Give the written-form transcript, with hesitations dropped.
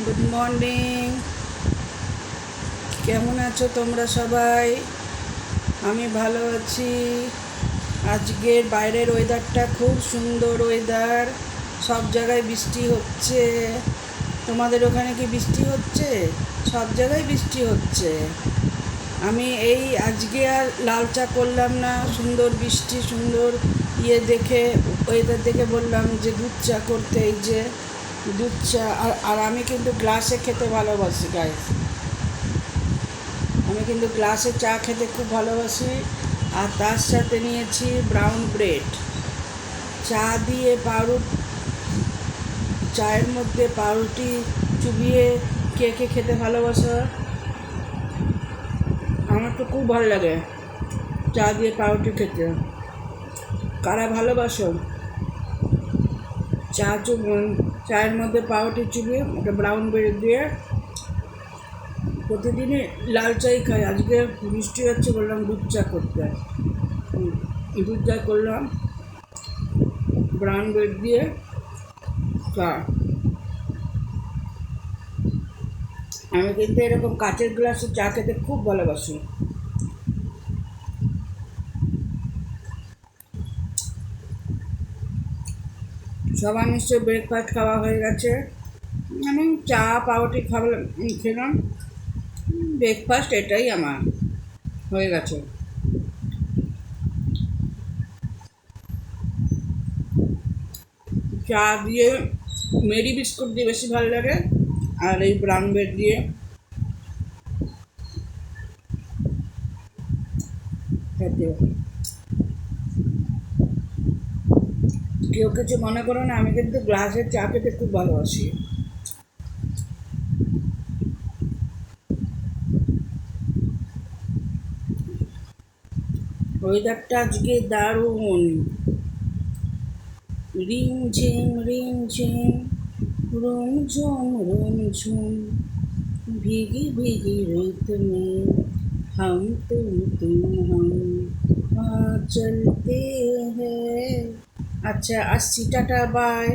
Good morning. কেমন আছো তোমরা সবাই? আমি ভালো আছি। আজকের বাইরের ওয়েদারটা খুব সুন্দর ওয়েদার। সব জায়গায় বৃষ্টি হচ্ছে। তোমাদের ওখানে কি বৃষ্টি হচ্ছে? সব জায়গায় বৃষ্টি হচ্ছে। আমি আজকে আর লাল চা করলাম না, সুন্দর বৃষ্টি সুন্দর দেখে, ওয়েদার দেখে বললাম যে দুধ চা করতে। এই যে দুধ চা, আর আমি কিন্তু গ্লাসে খেতে ভালোবাসি গাইস। আমি কিন্তু গ্লাসে চা খেতে খুব ভালোবাসি। আর তার সাথে নিয়েছি ব্রাউন ব্রেড। চা দিয়ে চায়ের মধ্যে পাউরুটি চুবিয়ে কে কে খেতে ভালোবাসো? আমার তো খুব ভালো লাগে চা দিয়ে পাউরুটি খেতে। কারা ভালোবাসো? চায়ের মধ্যে পাউরুটি চুবিয়ে ওটা ব্রাউন ব্রেড দিয়ে। প্রতিদিনই লাল চাই খাই, আজকে বৃষ্টি হচ্ছে বললাম দুধ চা করতে। দুধ চা করলাম ব্রাউন ব্রেড দিয়ে চা। আমি কিন্তু এরকম কাচের গ্লাসে চা খেতে খুব ভালোবাসি। সবার নিশ্চয়ই ব্রেকফাস্ট খাওয়া হয়ে গেছে। আমি চা পাউরুটি খেলাম। ব্রেকফাস্ট এটাই আমার হয়ে গেছে। চা দিয়ে মেরি বিস্কুট দিয়ে বেশি ভালো লাগে, আর এই ব্রাউন ব্রেড দিয়ে খেতে। কেউ কিছু মনে করো না, আমি কিন্তু গ্লাসের চা খেতে খুব ভালোবাসি। ওয়েদারটা আজকে দারুণ। রিমঝিম রিমঝিম, রুমঝুম, भीगी भीगी रेत में हम तुम चलते हैं। আচ্ছা, আসছি, টাটা, বাই।